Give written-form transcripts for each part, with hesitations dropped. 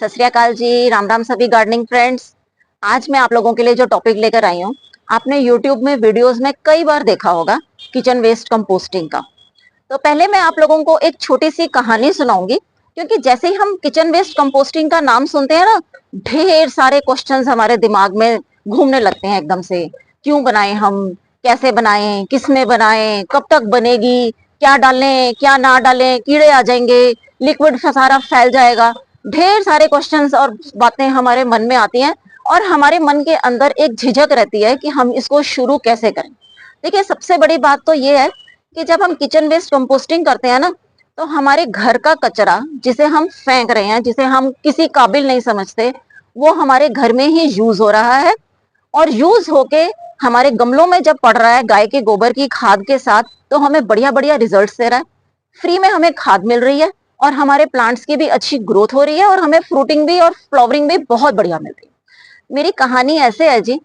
सत श्री अकाल जी, राम राम सभी गार्डनिंग फ्रेंड्स। आज मैं आप लोगों के लिए जो टॉपिक लेकर आई हूँ, आपने यूट्यूब में वीडियोस में कई बार देखा होगा, किचन वेस्ट कंपोस्टिंग का। तो पहले मैं आप लोगों को एक छोटी सी कहानी सुनाऊंगी, क्योंकि जैसे ही हम किचन वेस्ट कंपोस्टिंग का नाम सुनते हैं ना, ढेर सारे क्वेश्चंस हमारे दिमाग में घूमने लगते हैं एकदम से। क्यों बनाए हम, कैसे बनाएं, किसमें बनाएं, कब तक बनेगी, क्या डालें क्या ना डालें, कीड़े आ जाएंगे, लिक्विड सारा फैल जाएगा। ढेर सारे क्वेश्चंस और बातें हमारे मन में आती हैं, और हमारे मन के अंदर एक झिझक रहती है कि हम इसको शुरू कैसे करें। देखिए, सबसे बड़ी बात तो ये है कि जब हम किचन वेस्ट कंपोस्टिंग करते हैं ना, तो हमारे घर का कचरा जिसे हम फेंक रहे हैं, जिसे हम किसी काबिल नहीं समझते, वो हमारे घर में ही यूज हो रहा है। और यूज होके हमारे गमलों में जब पड़ रहा है गाय के गोबर की खाद के साथ, तो हमें बढ़िया बढ़िया रिजल्ट्स दे रहा है। फ्री में हमें खाद मिल रही है, और हमारे प्लांट्स की भी अच्छी ग्रोथ हो रही है, और हमें फ्रूटिंग भी और फ्लावरिंग भी बहुत बढ़िया मिल रही है। मेरी कहानी ऐसे है जी,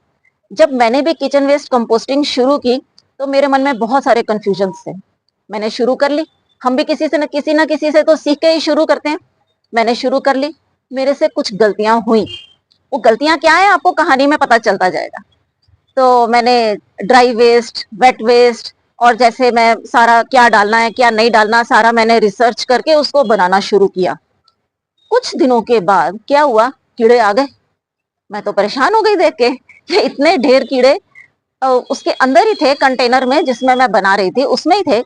जब मैंने भी किचन वेस्ट कंपोस्टिंग शुरू की, तो मेरे मन में बहुत सारे कंफ्यूजन्स थे। मैंने शुरू कर ली। हम भी किसी ना किसी से तो सीख के ही शुरू करते हैं। मैंने शुरू कर ली। मेरे से कुछ गलतियां हुई। वो गलतियां क्या है, आपको कहानी में पता चलता जाएगा। तो मैंने ड्राई वेस्ट, वेट वेस्ट, और जैसे मैं सारा क्या डालना है क्या नहीं डालना, सारा मैंने रिसर्च करके उसको बनाना शुरू किया। कुछ दिनों के बाद क्या हुआ, कीड़े आ गए। मैं तो परेशान हो गई देख के, ये इतने ढेर कीड़े। उसके अंदर ही थे, कंटेनर में जिसमें मैं बना रही थी उसमें ही थे।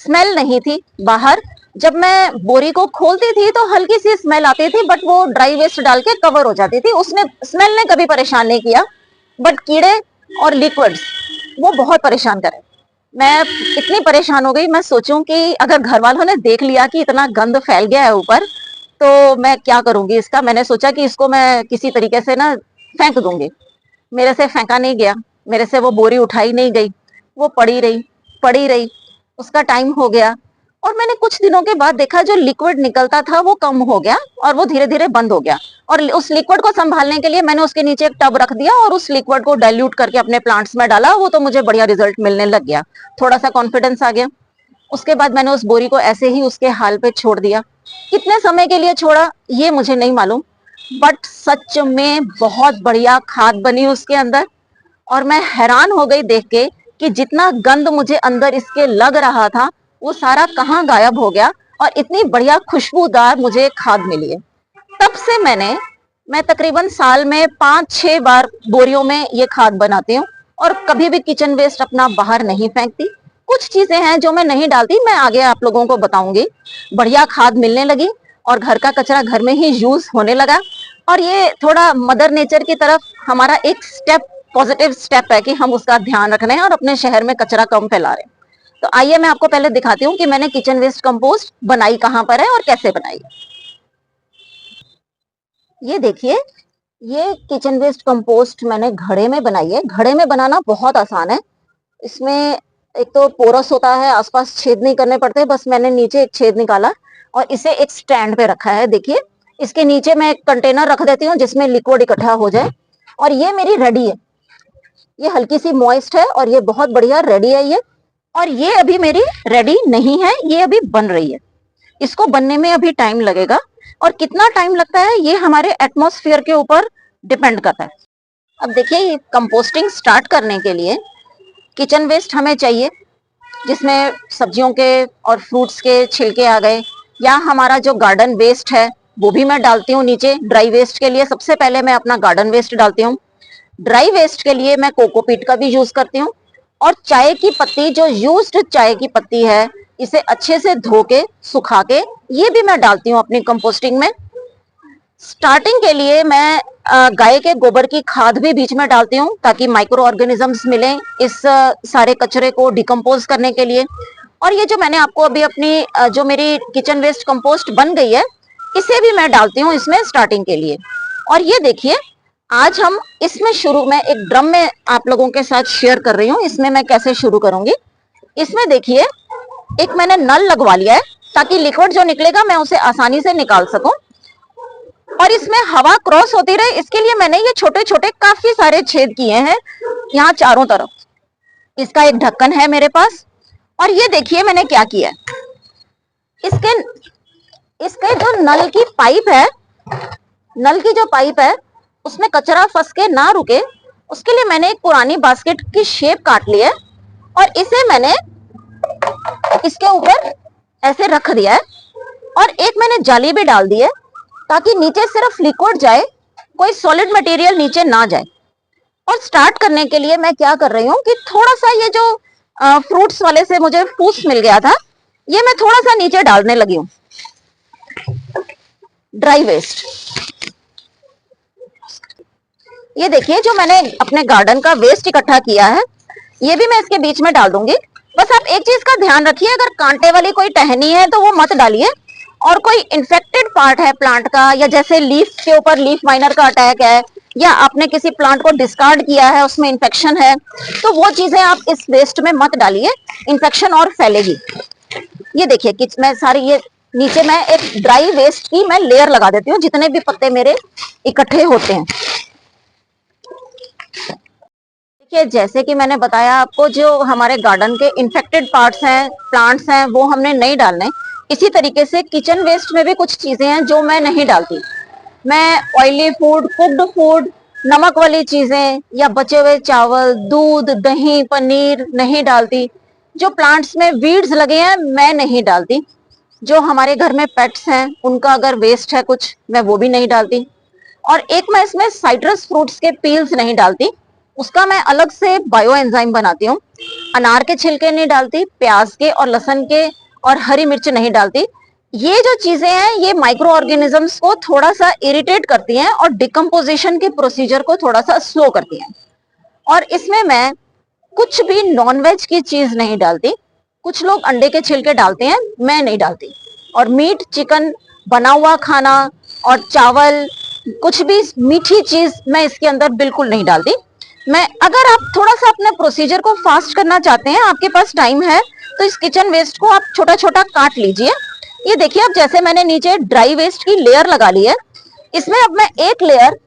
स्मेल नहीं थी बाहर। जब मैं बोरी को खोलती थी तो हल्की सी स्मेल आती थी, बट वो ड्राई वेस्ट डाल के कवर हो जाती थी, उसने स्मेल ने कभी परेशान नहीं किया। बट कीड़े और लिक्विड्स, वो बहुत परेशान करे। मैं इतनी परेशान हो गई, मैं सोचूं कि अगर घर वालों ने देख लिया कि इतना गंद फैल गया है ऊपर, तो मैं क्या करूंगी इसका। मैंने सोचा कि इसको मैं किसी तरीके से ना फेंक दूंगी। मेरे से फेंका नहीं गया, मेरे से वो बोरी उठाई नहीं गई। वो पड़ी रही, पड़ी रही। उसका टाइम हो गया, और मैंने कुछ दिनों के बाद देखा जो लिक्विड निकलता था वो कम हो गया, और वो धीरे धीरे बंद हो गया। और उस लिक्विड को संभालने के लिए मैंने उसके नीचे एक टब रख दिया, और उस लिक्विड को डाइल्यूट करके अपने प्लांट्स में डाला। वो तो मुझे बढ़िया रिजल्ट मिलने लग गया, थोड़ा सा कॉन्फिडेंस आ गया। उसके बाद मैंने उस बोरी को ऐसे ही उसके हाल पे छोड़ दिया। कितने समय के लिए छोड़ा ये मुझे नहीं मालूम, बट सच में बहुत बढ़िया खाद बनी उसके अंदर। और मैं हैरान हो गई देख के कि जितना गंद मुझे अंदर इसके लग रहा था, वो सारा कहाँ गायब हो गया, और इतनी बढ़िया खुशबूदार मुझे खाद मिली है। तब से मैं तकरीबन साल में 5-6 बार बोरियों में ये खाद बनाती हूँ, और कभी भी किचन वेस्ट अपना बाहर नहीं फेंकती। कुछ चीजें हैं जो मैं नहीं डालती, मैं आगे आप लोगों को बताऊंगी। बढ़िया खाद मिलने लगी, और घर का कचरा घर में ही यूज होने लगा। और ये थोड़ा मदर नेचर की तरफ हमारा एक स्टेप, पॉजिटिव स्टेप है कि हम उसका ध्यान रख रहे हैं और अपने शहर में कचरा कम फैला रहे हैं। तो आइए मैं आपको पहले दिखाती हूँ कि मैंने किचन वेस्ट कंपोस्ट बनाई कहाँ पर है और कैसे बनाई है। ये देखिए, ये किचन वेस्ट कंपोस्ट मैंने घड़े में बनाई है। घड़े में बनाना बहुत आसान है। इसमें एक तो पोरस होता है, आसपास छेद नहीं करने पड़ते, बस मैंने नीचे एक छेद निकाला और इसे एक स्टैंड पे रखा है। देखिए, इसके नीचे मैं एक कंटेनर रख देती हूँ जिसमें लिक्विड इकट्ठा हो जाए। और ये मेरी रेडी है। ये हल्की सी मॉइस्ट है, और ये बहुत बढ़िया रेडी है ये। और ये अभी मेरी रेडी नहीं है, ये अभी बन रही है। इसको बनने में अभी टाइम लगेगा, और कितना टाइम लगता है ये हमारे एटमॉस्फेयर के ऊपर डिपेंड करता है। अब देखिए, कंपोस्टिंग स्टार्ट करने के लिए किचन वेस्ट हमें चाहिए, जिसमें सब्जियों के और फ्रूट्स के छिलके आ गए, या हमारा जो गार्डन वेस्ट है वो भी मैं डालती हूँ नीचे। ड्राई वेस्ट के लिए सबसे पहले मैं अपना गार्डन वेस्ट डालती हूँ। ड्राई वेस्ट के लिए मैं कोकोपीट का भी यूज करती हूँ। और चाय की पत्ती, जो यूज्ड चाय की पत्ती है, इसे अच्छे से धो के सुखा के ये भी मैं डालती हूँ अपनी कंपोस्टिंग में। स्टार्टिंग के लिए मैं गाय के गोबर की खाद भी बीच में डालती हूँ, ताकि माइक्रो ऑर्गेनिजम्स मिलें इस सारे कचरे को डिकम्पोज करने के लिए। और ये जो मैंने आपको अभी अपनी जो मेरी किचन वेस्ट कंपोस्ट बन गई है, इसे भी मैं डालती हूँ इसमें स्टार्टिंग के लिए। और ये देखिए, आज हम इसमें शुरू, मैं एक ड्रम में आप लोगों के साथ शेयर कर रही हूँ इसमें मैं कैसे शुरू करूंगी। इसमें देखिए, एक मैंने नल लगवा लिया है, ताकि लिक्विड जो निकलेगा मैं उसे आसानी से निकाल सकूं, और इसमें हवा क्रॉस होती रहे, इसके लिए मैंने ये छोटे छोटे काफी सारे छेद किए हैं यहाँ चारों तरफ। इसका एक ढक्कन है मेरे पास। और ये देखिए मैंने क्या किया है, इसके इसके जो नल की पाइप है नल की जो पाइप है उसमें कचरा फंस के ना रुके, उसके लिए मैंने एक पुरानी बास्केट की शेप काट ली है और इसे मैंने इसके ऊपर ऐसे रख दिया है और एक मैंने जाली भी डाल दी है ताकि नीचे सिर्फ लिक्विड जाए, कोई सॉलिड मटेरियल नीचे ना जाए। और स्टार्ट करने के लिए मैं क्या कर रही हूँ कि थोड़ा सा ये जो फ्रूट्स वाले से मुझे फूस मिल गया था, ये मैं थोड़ा सा नीचे डालने लगी हूँ। ड्राई वेस्ट, ये देखिए जो मैंने अपने गार्डन का वेस्ट इकट्ठा किया है, ये भी मैं इसके बीच में डाल दूंगी। बस आप एक चीज का ध्यान रखिए, अगर कांटे वाली कोई टहनी है तो वो मत डालिए, और कोई इन्फेक्टेड पार्ट है प्लांट का, या जैसे लीफ के ऊपर लीफ माइनर का अटैक है, या आपने किसी प्लांट को डिस्कार्ड किया है उसमें इन्फेक्शन है, तो वो चीजें आप इस वेस्ट में मत डालिए, इन्फेक्शन और फैलेगी। ये देखिए कि मैं सारी ये नीचे मैं एक ड्राई वेस्ट की मैं लेयर लगा देती हूँ जितने भी पत्ते मेरे इकट्ठे होते हैं। देखिए जैसे कि मैंने बताया आपको, जो हमारे गार्डन के इन्फेक्टेड पार्ट्स हैं, प्लांट्स हैं, वो हमने नहीं डालने। इसी तरीके से किचन वेस्ट में भी कुछ चीजें हैं जो मैं नहीं डालती। मैं ऑयली फूड, कुक्ड फूड, नमक वाली चीजें या बचे हुए चावल, दूध, दही, पनीर नहीं डालती। जो प्लांट्स में वीड्स लगे हैं मैं नहीं डालती। जो हमारे घर में पेट्स हैं उनका अगर वेस्ट है कुछ, मैं वो भी नहीं डालती। और एक मैं इसमें साइट्रस फ्रूट्स के पील्स नहीं डालती, उसका मैं अलग से बायो एंजाइम बनाती हूँ। अनार के छिलके नहीं डालती, प्याज के और लहसुन के और हरी मिर्च नहीं डालती। ये जो चीजें हैं ये माइक्रो ऑर्गेनिजम्स को थोड़ा सा इरिटेट करती हैं और डिकम्पोजिशन के प्रोसीजर को थोड़ा सा स्लो करती हैं। और इसमें मैं कुछ भी नॉनवेज की चीज नहीं डालती। कुछ लोग अंडे के छिलके डालते हैं, मैं नहीं डालती। और मीट, चिकन, बना हुआ खाना और चावल, कुछ भी मीठी चीज मैं इसके अंदर बिल्कुल नहीं डालती। मैं, अगर आप थोड़ा सा अपने प्रोसीजर को फास्ट करना चाहते हैं, आपके पास टाइम है, तो इस किचन वेस्ट को आप छोटा छोटा काट लीजिए। ये देखिए अब जैसे मैंने नीचे ड्राई वेस्ट की लेयर लगा ली है, इसमें अब मैं एक लेयर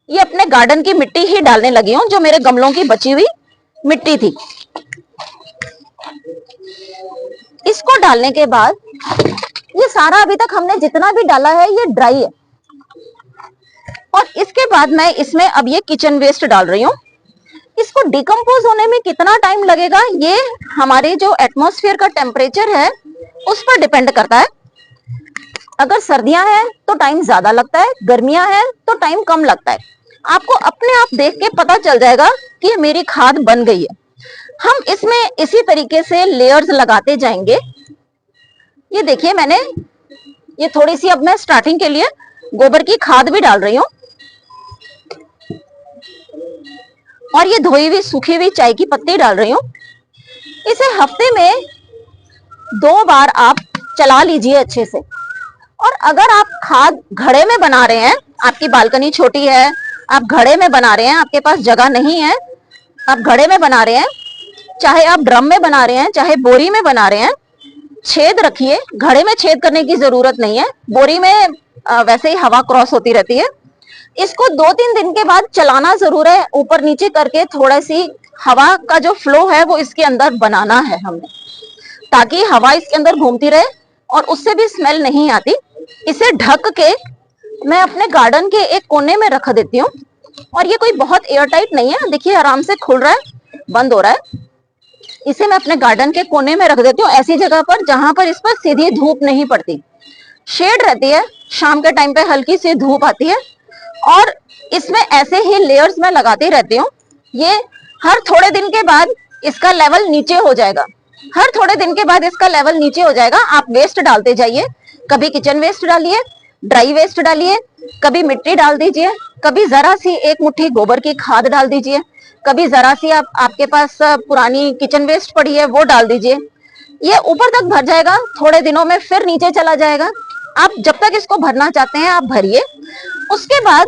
ये अपने गार्डन की मिट्टी ही डालने लगी हूँ, जो मेरे गमलों की बची हुई मिट्टी थी। इसको डालने के बाद ये सारा अभी तक हमने जितना भी डाला है ये ड्राई है, और इसके बाद मैं इसमें अब ये किचन वेस्ट डाल रही हूँ। इसको डिकम्पोज होने में कितना टाइम लगेगा ये हमारे जो एटमॉस्फेयर का टेम्परेचर है उस पर डिपेंड करता है। अगर सर्दियां हैं तो टाइम ज्यादा लगता है, गर्मियां हैं तो टाइम कम लगता है। आपको अपने आप देख के पता चल जाएगा कि मेरी खाद बन गई है। हम इसमें इसी तरीके से लेयर्स लगाते जाएंगे। ये देखिए मैंने ये थोड़ी सी, अब मैं स्टार्टिंग के लिए गोबर की खाद भी डाल रही हूँ, और ये धोई हुई सूखी हुई चाय की पत्ती डाल रही हूँ। इसे हफ्ते में 2 बार आप चला लीजिए अच्छे से। और अगर आप खाद घड़े में बना रहे हैं, आपकी बालकनी छोटी है, आप घड़े में बना रहे हैं, आपके पास जगह नहीं है, आप घड़े में बना रहे हैं, चाहे आप ड्रम में बना रहे हैं, चाहे बोरी में बना रहे हैं, छेद रखिए। घड़े में छेद करने की जरूरत नहीं है, बोरी में वैसे ही हवा क्रॉस होती रहती है। इसको 2-3 दिन के बाद चलाना जरूर है, ऊपर नीचे करके थोड़ा सी हवा का जो फ्लो है वो इसके अंदर बनाना है हमने, ताकि हवा इसके अंदर घूमती रहे और उससे भी स्मेल नहीं आती। इसे ढक के मैं अपने गार्डन के एक कोने में रख देती हूँ, और ये कोई बहुत एयर टाइट नहीं है, देखिए आराम से खुल रहा है, बंद हो रहा है। इसे मैं अपने गार्डन के कोने में रख देती हूँ, ऐसी जगह पर जहां पर इस पर सीधी धूप नहीं पड़ती, शेड रहती है। शाम के टाइम पे हल्की सी धूप आती है, और इसमें ऐसे ही लेयर्स मैं लगाती रहती हूँ। ये हर थोड़े दिन के बाद इसका लेवल नीचे हो जाएगा, हर थोड़े दिन के बाद इसका लेवल नीचे हो जाएगा। आप वेस्ट डालते जाइए, कभी किचन वेस्ट डालिए, ड्राई वेस्ट डालिए, कभी मिट्टी डाल दीजिए, कभी जरा सी एक मुट्ठी गोबर की खाद डाल दीजिए, कभी जरा सी आपके पास पुरानी किचन वेस्ट पड़ी है वो डाल दीजिए। ये ऊपर तक भर जाएगा, थोड़े दिनों में फिर नीचे चला जाएगा। आप जब तक इसको भरना चाहते हैं आप भरिए। उसके बाद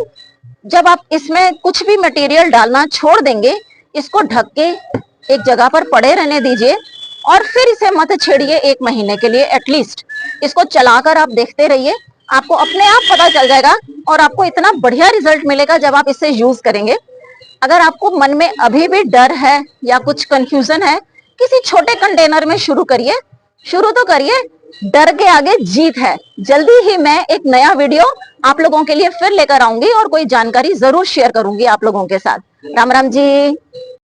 जब आप इसमें कुछ भी मटेरियल डालना छोड़ देंगे, इसको ढक के एक जगह पर पड़े रहने दीजिए, और फिर इसे मत छेड़िए 1 महीने के लिए एटलीस्ट। इसको चलाकर आप देखते रहिए, आपको अपने आप पता चल जाएगा, और आपको इतना बढ़िया रिजल्ट मिलेगा जब आप इसे यूज करेंगे। अगर आपको मन में अभी भी डर है या कुछ कंफ्यूजन है, किसी छोटे कंटेनर में शुरू करिए, शुरू तो करिए, डर के आगे जीत है। जल्दी ही मैं एक नया वीडियो आप लोगों के लिए फिर लेकर आऊंगी और कोई जानकारी जरूर शेयर करूंगी आप लोगों के साथ। राम राम जी।